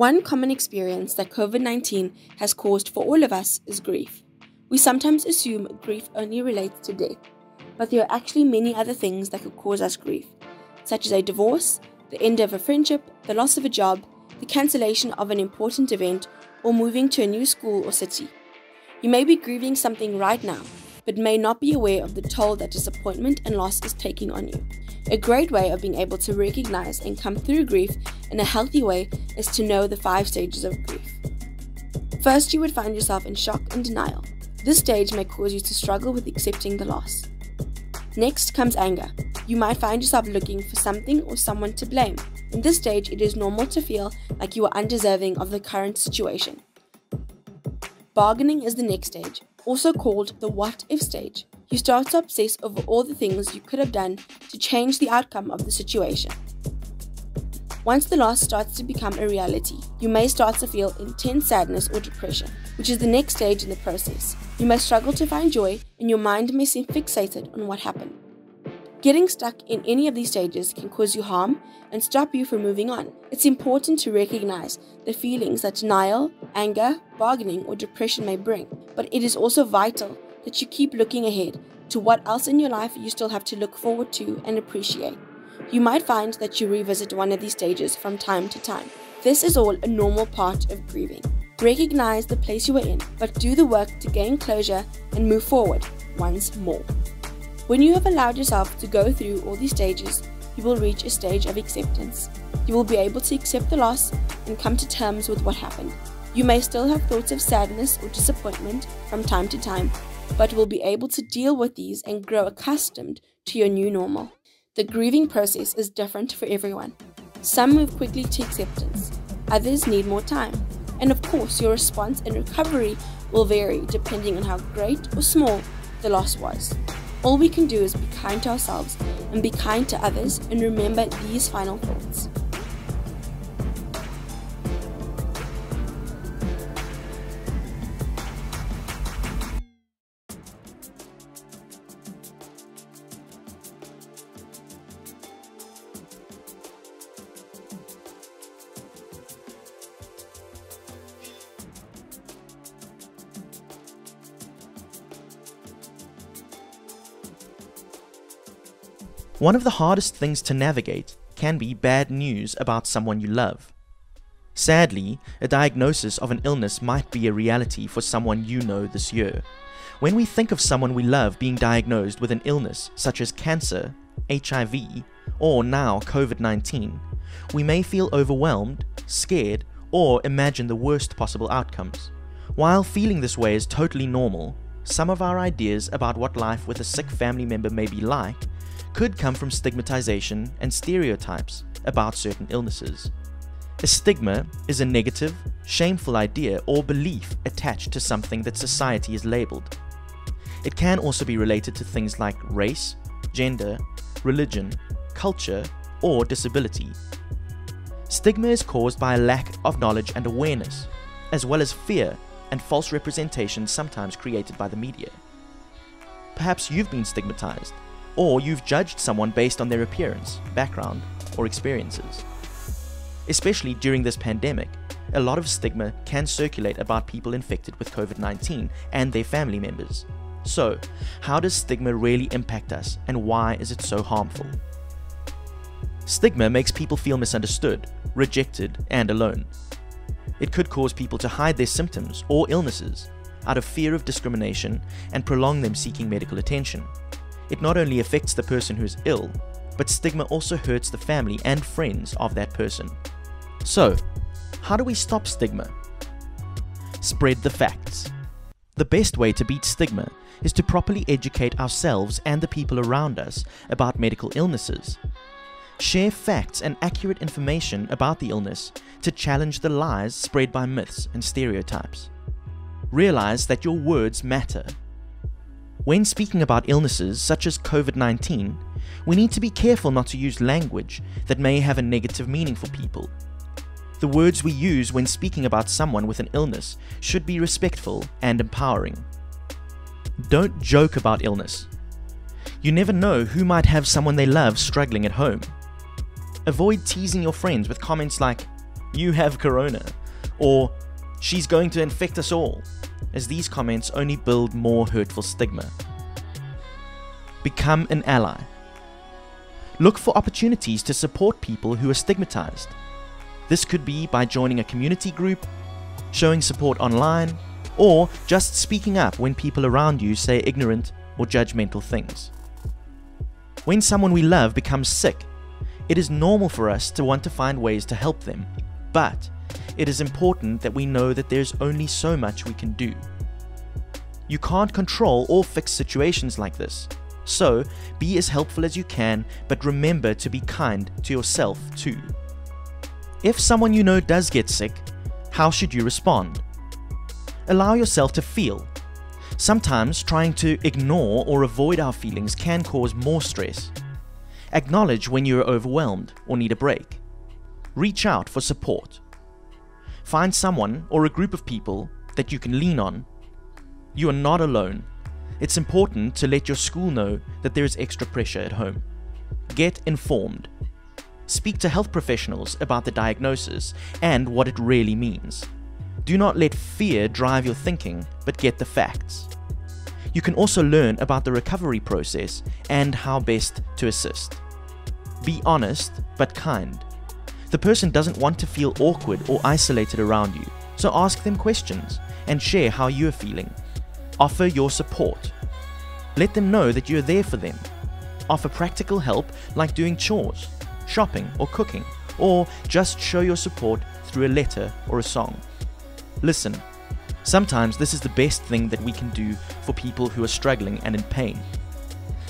One common experience that COVID-19 has caused for all of us is grief. We sometimes assume grief only relates to death, but there are actually many other things that could cause us grief, such as a divorce, the end of a friendship, the loss of a job, the cancellation of an important event, or moving to a new school or city. You may be grieving something right now, but may not be aware of the toll that disappointment and loss is taking on you. A great way of being able to recognize and come through grief in a healthy way is to know the 5 stages of grief. First, you would find yourself in shock and denial. This stage may cause you to struggle with accepting the loss. Next comes anger. You might find yourself looking for something or someone to blame. In this stage, it is normal to feel like you are undeserving of the current situation. Bargaining is the next stage, also called the what-if stage. You start to obsess over all the things you could have done to change the outcome of the situation. Once the loss starts to become a reality, you may start to feel intense sadness or depression, which is the next stage in the process. You may struggle to find joy, and your mind may seem fixated on what happened. Getting stuck in any of these stages can cause you harm and stop you from moving on. It's important to recognize the feelings that denial, anger, bargaining, or depression may bring, but it is also vital that you keep looking ahead to what else in your life you still have to look forward to and appreciate. You might find that you revisit one of these stages from time to time. This is all a normal part of grieving. Recognize the place you are in, but do the work to gain closure and move forward once more. When you have allowed yourself to go through all these stages, you will reach a stage of acceptance. You will be able to accept the loss and come to terms with what happened. You may still have thoughts of sadness or disappointment from time to time, but will be able to deal with these and grow accustomed to your new normal. The grieving process is different for everyone. Some move quickly to acceptance, others need more time. And of course, your response and recovery will vary depending on how great or small the loss was. All we can do is be kind to ourselves and be kind to others, and remember these final thoughts. One of the hardest things to navigate can be bad news about someone you love. Sadly, a diagnosis of an illness might be a reality for someone you know this year. When we think of someone we love being diagnosed with an illness such as cancer, HIV, or now COVID-19, we may feel overwhelmed, scared, or imagine the worst possible outcomes. While feeling this way is totally normal, some of our ideas about what life with a sick family member may be like could come from stigmatization and stereotypes about certain illnesses. A stigma is a negative, shameful idea or belief attached to something that society has labeled. It can also be related to things like race, gender, religion, culture, or disability. Stigma is caused by a lack of knowledge and awareness, as well as fear and false representation sometimes created by the media. Perhaps you've been stigmatized, or you've judged someone based on their appearance, background, or experiences. Especially during this pandemic, a lot of stigma can circulate about people infected with COVID-19 and their family members. So, how does stigma really impact us, and why is it so harmful? Stigma makes people feel misunderstood, rejected, and alone. It could cause people to hide their symptoms or illnesses out of fear of discrimination and prolong them seeking medical attention. It not only affects the person who is ill, but stigma also hurts the family and friends of that person. So, how do we stop stigma? Spread the facts. The best way to beat stigma is to properly educate ourselves and the people around us about medical illnesses. Share facts and accurate information about the illness to challenge the lies spread by myths and stereotypes. Realize that your words matter. When speaking about illnesses such as COVID-19, we need to be careful not to use language that may have a negative meaning for people. The words we use when speaking about someone with an illness should be respectful and empowering. Don't joke about illness. You never know who might have someone they love struggling at home. Avoid teasing your friends with comments like, you have corona, or she's going to infect us all, as these comments only build more hurtful stigma. Become an ally. Look for opportunities to support people who are stigmatized. This could be by joining a community group, showing support online, or just speaking up when people around you say ignorant or judgmental things. When someone we love becomes sick, it is normal for us to want to find ways to help them, but it is important that we know that there's only so much we can do. You can't control or fix situations like this, so be as helpful as you can, but remember to be kind to yourself too. If someone you know does get sick, how should you respond? Allow yourself to feel. Sometimes trying to ignore or avoid our feelings can cause more stress. Acknowledge when you are overwhelmed or need a break. Reach out for support. Find someone or a group of people that you can lean on. You are not alone. It's important to let your school know that there is extra pressure at home. Get informed. Speak to health professionals about the diagnosis and what it really means. Do not let fear drive your thinking, but get the facts. You can also learn about the recovery process and how best to assist. Be honest, but kind. The person doesn't want to feel awkward or isolated around you, so ask them questions and share how you are feeling. Offer your support. Let them know that you are there for them. Offer practical help like doing chores, shopping or cooking, or just show your support through a letter or a song. Listen, sometimes this is the best thing that we can do for people who are struggling and in pain.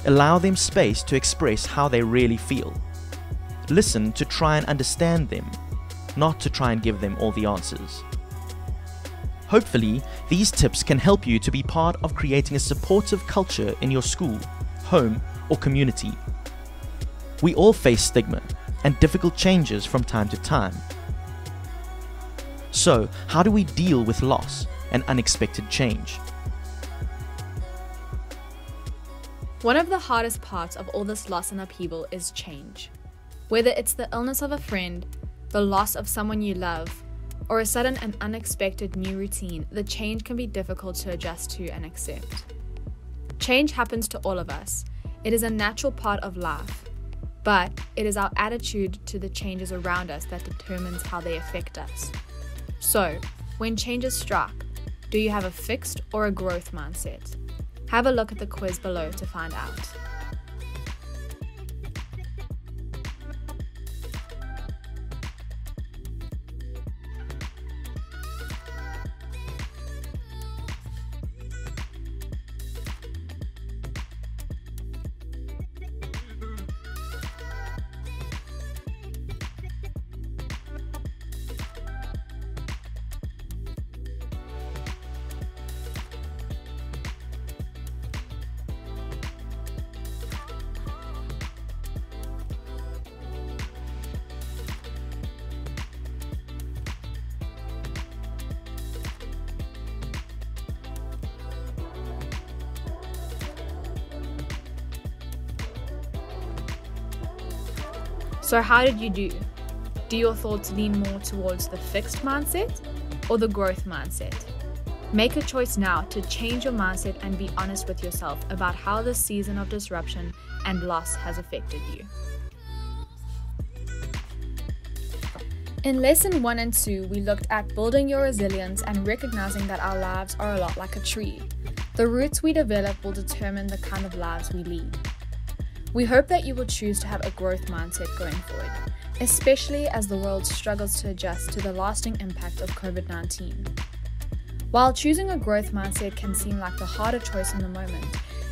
Allow them space to express how they really feel. Listen to try and understand them, not to try and give them all the answers. Hopefully, these tips can help you to be part of creating a supportive culture in your school, home, or community. We all face stigma and difficult changes from time to time. So, how do we deal with loss and unexpected change? One of the hardest parts of all this loss and upheaval is change. Whether it's the illness of a friend, the loss of someone you love, or a sudden and unexpected new routine, the change can be difficult to adjust to and accept. Change happens to all of us. It is a natural part of life, but it is our attitude to the changes around us that determines how they affect us. So, when changes strike, do you have a fixed or a growth mindset? Have a look at the quiz below to find out. So how did you do? Do your thoughts lean more towards the fixed mindset or the growth mindset? Make a choice now to change your mindset and be honest with yourself about how this season of disruption and loss has affected you. In Lesson 1 and 2, we looked at building your resilience and recognizing that our lives are a lot like a tree. The roots we develop will determine the kind of lives we lead. We hope that you will choose to have a growth mindset going forward, especially as the world struggles to adjust to the lasting impact of COVID-19. While choosing a growth mindset can seem like the harder choice in the moment,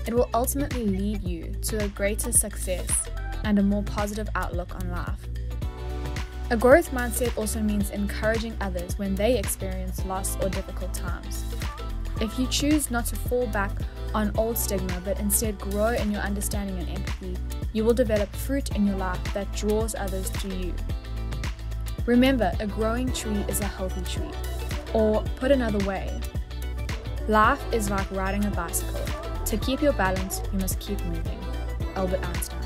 it will ultimately lead you to a greater success and a more positive outlook on life. A growth mindset also means encouraging others when they experience loss or difficult times. If you choose not to fall back on old stigma, but instead grow in your understanding and empathy, you will develop fruit in your life that draws others to you. Remember, a growing tree is a healthy tree. Or, put another way, life is like riding a bicycle. To keep your balance, you must keep moving. Albert Einstein.